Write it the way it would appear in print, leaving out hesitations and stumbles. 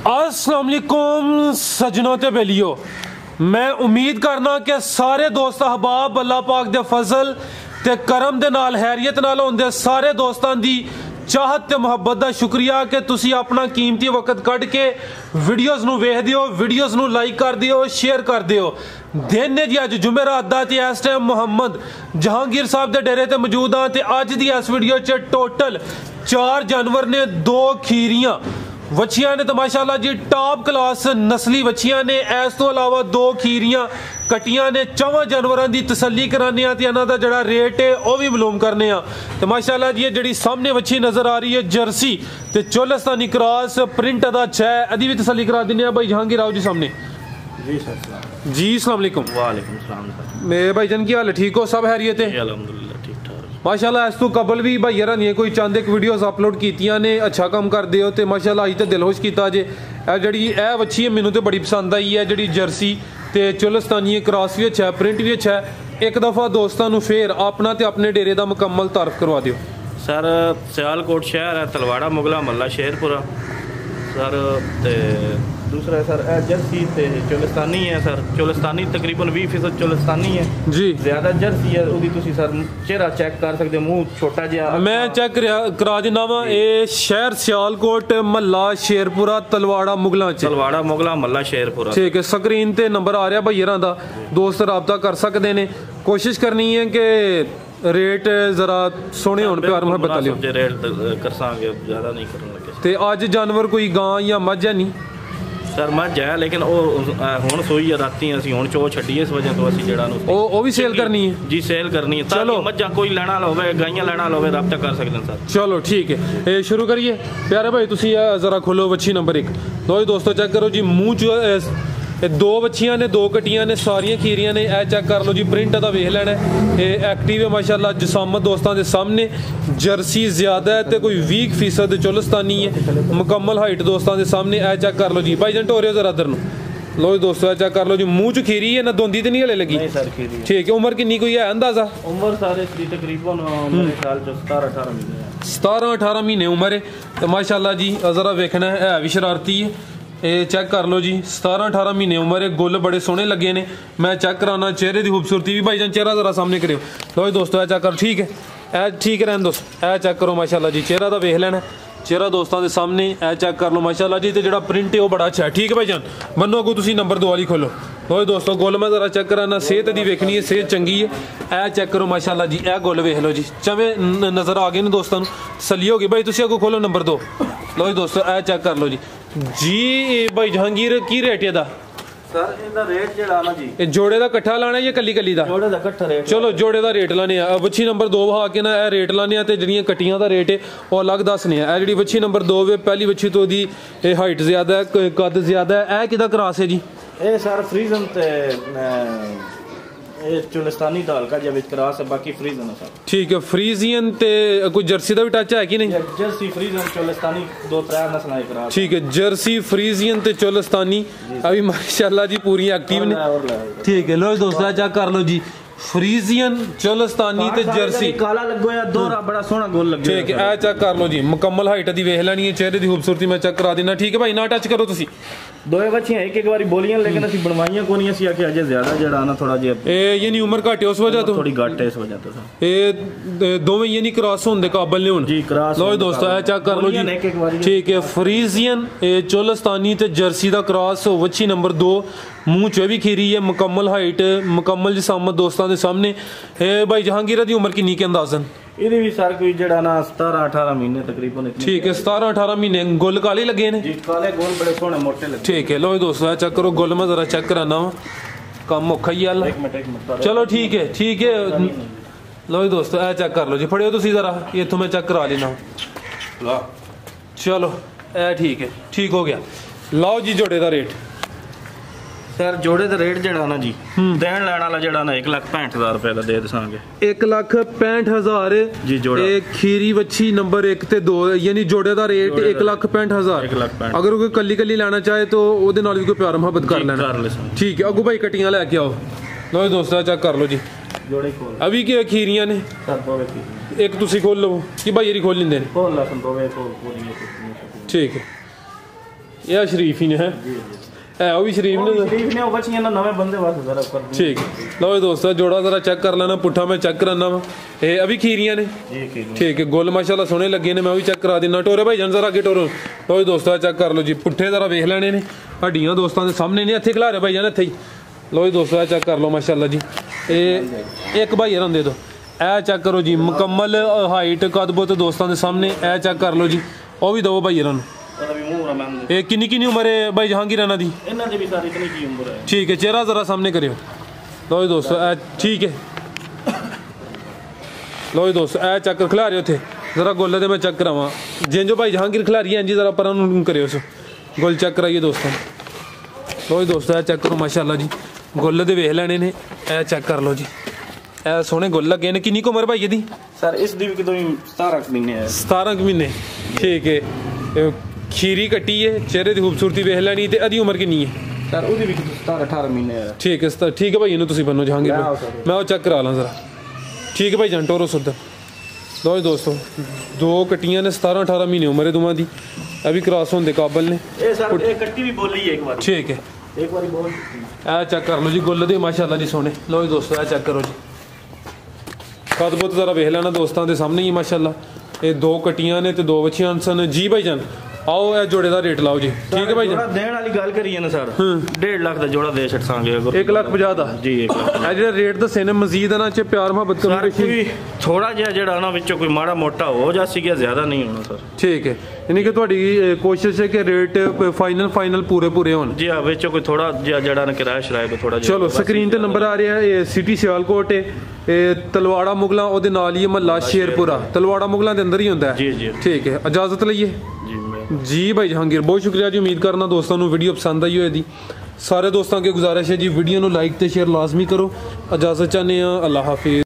अस्सलाम वालेकुम सजनों ते बेलियो, मैं उम्मीद करना कि सारे दोस्त अहबाब अल्लाह पाक दे फजल ते करम दे नाल हैरियत नाल होंदे सारे दोस्तां दी चाहत ते मुहब्बत दा शुक्रिया कि तुसी अपना कीमती वक्त कढ़ के वीडियोज़ नू वेखदे हो, वीडियोज़ नू लाइक करदे हो, शेयर करदे हो। दिन ने जी अज जुमेरात दा ते इस टाइम मुहम्मद जहांगीर साहब दे डेरे ते मौजूद हाँ। ते अज दी इस वीडियो च टोटल 4 जानवर ने, 2 खीरियां वछियां ने तो माशाल्लाह जी टॉप क्लास नस्ली वछियां ने। इस तो अलावा 2 खीरियां कटियां ने। 4 जानवरों की तसल्ली कराने ते इन्हां दा जिहड़ा रेट है वह भी मालूम करने तो माशाल्लाह जी जिहड़ी सामने वछी नजर आ रही है जर्सी ते चोलस्तानी क्रॉस प्रिंट दा अच्छा है, अदी भी तसल्ली करा देने भाई जहांगीर आओ जी सामने। जी सर जी अस्सलाम वालेकुम। वालेकुम सलाम। मेरे भाईजान की हाल है, ठीक हो, सब हैरियत है? अल्हम्दुलिल्लाह ठीक ठाक माशाल्लाह। इस तो कबल भी भाई यार नहीं कोई चंद एक वीडियोस अपलोड कीतियां ने, अच्छा काम करदे हो ते माशाल्लाह अज तो दिल खुश कीता जे। जिहड़ी ए वच्छी है मैनू तो बड़ी पसंद आई है, जिहड़ी जर्सी ते चोलस्तानी क्रॉस भी अच्छा है, प्रिंट भी अच्छा है। एक दफ़ा दोस्तों नू फिर अपना ते अपने डेरे का मुकम्मल तारफ करवा दियो सर। सियालकोट शहर है, तलवाड़ा मुगला महला शेरपुरा सर। ते दूसरा सर जर्सी ते चोलस्तानी है सर। चोलस्तानी तकरीबन 20% चोलस्तानी है जी, ज्यादा जर्सी है। वो तुसी सर चेहरा चेक कर सकते, मुंह छोटा जिहा मैं चेक करा देना वा। ये शहर सियालकोट महला शेरपुरा तलवाड़ा मुगलों च, तलवाड़ा मुगला महला शेरपुरा। ठीक है। स्क्रीन ते नंबर आ रहा भैया दा, दोस्त रबता कर सकते हैं। कोशिश करनी है कि रेट जरा सोने होने प्यार मुहब्बत वाले रेट कर सांगे, ज्यादा नहीं करने लगे। ते अज जानवर कोई गां या मझ है नहीं सर मझ है लेकिन हुण सोई है राती असीं हुण चो छड्डी इस वजह तो असीं जेड़ा ओ भी सेल करनी है जी, सेल करनी है। चलो मझां कोई लेना होवे, गाइयां लेना होवे, राब्ता कर सकते हैं सर। चलो ठीक है, शुरू करिए प्यारे भाई। तुसी जरा खोलो वच्छी नंबर 1। लो जी दोस्तों चेक करो जी, मूँह च 2 वच्छियां ने, 2 कटियां ने, सारियां खीरियां ने। ए चेक कर लो जी, प्रिंट दा वेख लेना है। एक्टिव है माशाल्लाह, जसामत दोस्तों के सामने। जर्सी ज्यादा है तो कोई 20% चोलस्तानी है। मुकम्मल हाइट दोस्तों के सामने। ए चेक कर लो जी भाई जन टोरियो जरा इधर नूं। लो जी दोस्तों ए चेक कर लो जी, मूँह च खीरी है ना, दोंदी तो नहीं हले लगी? नहीं सर खीरी। ठीक है। उम्र कितनी कोई है अंदाजा? उम्र सारे तकरीबन मेरे ख्याल 17-18 महीने है। 17-18 महीने उम्र है तो माशाल्लाह जी जरा वेखना है भी शरारती है। ये चेक कर लो जी, 17-18 महीने उम्र है। गुल बड़े सोहने लगे ने। मैं चेक कराना चेहरे की खूबसूरती भी भाई जान, चेहरा जरा सामने करो। लो जी दोस्तों ए चेक करो, ठीक है ए ठीक है रहने दोस्त। ए चेक करो माशाल्लाह जी, चेहरा तो वेख लेना, चेहरा दोस्तों के सामने। ए चेक कर लो माशाल्लाह जी, तो जो प्रिंट है वो बड़ा अच्छा है। ठीक है भाई जान, मनो अगो तुम नंबर 2 वाली खोलो। लो जी दोस्तों गुल मैं जरा चेक कराना, सेहत की वेखनी है, सेहत चंगी है। ए चेक करो माशाल्लाह जी, ए गुल वेख लो जी, चवे नज़र आ गए ने दोस्तों, सली होगी भाई। तुम अगो खोलो नंबर 2। लो जी दोस्तों ए चेक कर लो जी। जी भाई जहांगीर की रेट है दा सर? इनका रेट जेड़ा ना जी, ये जोड़े का कट्ठा लाना है या कली कली दा? जोड़े दा कट्ठा रेट। चलो जोड़े का रेट लाने आ। वच्छी नंबर 2 वहा के ना ए रेट लाने ते जड़ियां कटियां दा रेट है वो अलग दसने आ। जी वच्छी नंबर 2 वे पहली वच्छी तो दी हाइट ज्यादा है, कद ज्यादा है। ए किदा क्रॉस है जी? ए सर फ्रीजन ते चोलस्तानी दा हल्का जिहा विच क्रॉस है, बाकी फ्रीजन है सर। ठीक है। फ्रीजियन ते कोई जर्सी दा भी टच है कि नहीं? जर्सी फ्रीजन चोलस्तानी 2-3 नस्लां दे क्रॉस। ठीक है, जर्सी फ्रीजियन ते चोलस्तानी अभी माशाल्लाह जी पूरी एक्टिव ने। ठीक है। लो दोस्तों चेक कर लो जी, फ्रीजियन चोलस्तानी ते जर्सी काला लगो या दोहरा बड़ा सोहना गोल लग। ठीक है। ए चेक कर लो जी, मुकम्मल हाइट दी वेख लेनी है, चेहरे की खूबसूरती मैं चेक करा देना। ठीक है भाई, ना टच करो तुसी। 2 बच्चियां एक बारी बोलियां लेकिन असि बनवाइयां कोनी, असि आके अजे ज्यादा जड़ा ना थोड़ा जे ये नहीं उम्र घट है उस वजह तो, थोड़ी घट है इस वजह तो सर। ये दोवें ये नहीं क्रॉस होने काबल ने हुन जी, क्रॉस। लो दोस्तों ए चेक कर लो जी, ठीक है। फ्रीजियन चोलस्तानी ते जर्सी दा क्रॉस वच्छी नंबर 2। मूँह च भी खीरी है, मुकम्मल हाइट, मुकम्मल जिसामत दोस्तों के सामने। भाई जहांगीर दी उम्र कितनी के अंदाजन? इहदी भी सर कोई जड़ा ना 17-18 महीने तकरीबन। ठीक है, 17-18 महीने। गुल काले लगे ने जी? काले गुल बड़े सोहने मोटे लगे। ठीक है। लो दोस्तों चेक करो, गुल मैं जरा चेक कराना वा, कम औखा ही है। चलो ठीक है, ठीक है। लो दोस्तों ए चेक कर लो जी, फड़ियो तुसी जरा, ये तो मैं चेक करा लेना। चलो ए ठीक है, ठीक हो गया। लाओ जी जोड़े का रेट सर। जोड़े का रेट जड़ा ना जी देन लैन वाला जड़ा ना 1,65,000 रुपए का दे दसांगे। 1,65,000 जी जोड़ा। एक खीरी वच्छी नंबर 1 ते 2 यानी जोड़े का रेट 1,65,000। अगर कोई कली कली लेना चाहे तो ओदे नाल भी कोई प्यार मुहब्बत कर लेना। ठीक है। अगू भाई कटियां लेके आओ। लो दोस्तों चेक कर लो जी, जोड़े खोल अभी क्या खीरियां ने सर? एक तुसी खोल लो कि भाई ये खोल लेंदे ने। ठीक है। ਇਹ ਸ਼ਰੀਫ ਹੀ ਨੇ ਹੈ ਉਹ ਵੀ ਸ਼ਰੀਫ ਨੇ ਉਹ ਬੱਚੀਆਂ ਨਾ ਨਵੇਂ ਬੰਦੇ ਵਾਸਤੇ ਜ਼ਰਾ ਕਰ ठीक लो दोस्तों जोड़ा जरा चेक कर लेना पुट्ठा मैं चेक कराना वा ये अभी खीरियां ने ठीक है गोल माशाल्लाह सोने लगे ने मैं भी चेक करा देना टोरे भाई जान जरा आगे टोरो लो दोस्तों चेक कर लो जी पुट्ठे जरा वेख लेने ने हड्डियां दोस्तों के सामने ने इत्थे खिला रहे भाई जान इत्थे ही लो दोस्तों चेक कर लो माशाल्लाह जी ये एक भाई यार दे दो ए चेक करो जी मुकम्मल हाइट कदबुत दोस्तों के सामने ए चेक कर लो जी वो भी दो भाई यार किन्नी किन्नी उम्र है भाई जहांगीर राणा दी ठीक है चेहरा जरा सामने करियो लो जी दोस्तों ठीक है लो जी दोस्तों ए चेक खिला रहे थे जरा गोले दे मैं चेक करावा जिंजो भाई जहांगीर खिला रही है जी जरा पर करियो उस गोल चेक कराइए दोस्तों लो जी दोस्तों चेक करो माशाल्लाह जी गोले दे वेख लेने ने ए चेक कर लो जी ए सोने गोल लगे ने किन्नी उम्र भाई दी सर इस दी भी 17 महीने है 17 महीने ठीक है खीरी कट्टी है चेहरे की खूबसूरती वेख लैनी ते अदी उम्र किन्नी है सर उसदी भी 17-18 महीने है ठीक है भाई इन्हू तुसी बनो जहांगीर भाई मैं वो चेक करा ला जरा ठीक है भाई जान टोरो सुधर लो जी दोस्तों दो कट्टियां ने 17-18 महीने उम्र है दोवां दी अभी क्रॉस होने काबल ने सर एक कट्टी भी बोली है एक बार ठीक है एक बार बोल ए चेक कर लो जी गोल दे माशाल्लाह जी सोने लो जी दोस्तों ए चेक करो जी कदबुत जरा वेख लेना दोस्तों के सामने ही माशाल्लाह ये दो कट्टियां ने ते दो बच्चियां सन जी भाई जान आओ ए जोड़े दा रेट लाओ जी ठीक है भाई जोड़ा देण वाली गल करिए ना सर 1.5 लाख दा जोड़ा दे छड़सांगे अगर 1,50,000 दा जी 1 लाख ए जेड़ा रेट दसे ने मजीद ना च प्यार मोहब्बत कमी थोड़ा जिहा जेड़ा ना विचों कोई माड़ा मोटा हो जासी गया ज्यादा नहीं होना सर ठीक है यानी कि ਤੁਹਾਡੀ कोशिश है कि रेट फाइनल पूरे होन जी हां विचों कोई थोड़ा जिहा जेड़ा ना किराया शराया को थोड़ा चलो स्क्रीन ते नंबर आ रहा है सिटी सियालकोट है तलवाड़ा मुगला ओदे नाल ही महल्ला शेरपुरा तलवाड़ा मुगला दे अंदर ही होंदा है जी ठीक है इजाजत लईए जी भाई जहांगीर बहुत शुक्रिया जी उम्मीद करना दोस्तों को वीडियो पसंद आई होएगी सारे दोस्तों के गुजारिश है जी वीडियो को लाइक ते शेयर लाजमी करो इजाजत चाहते हैं अल्लाह हाफिज।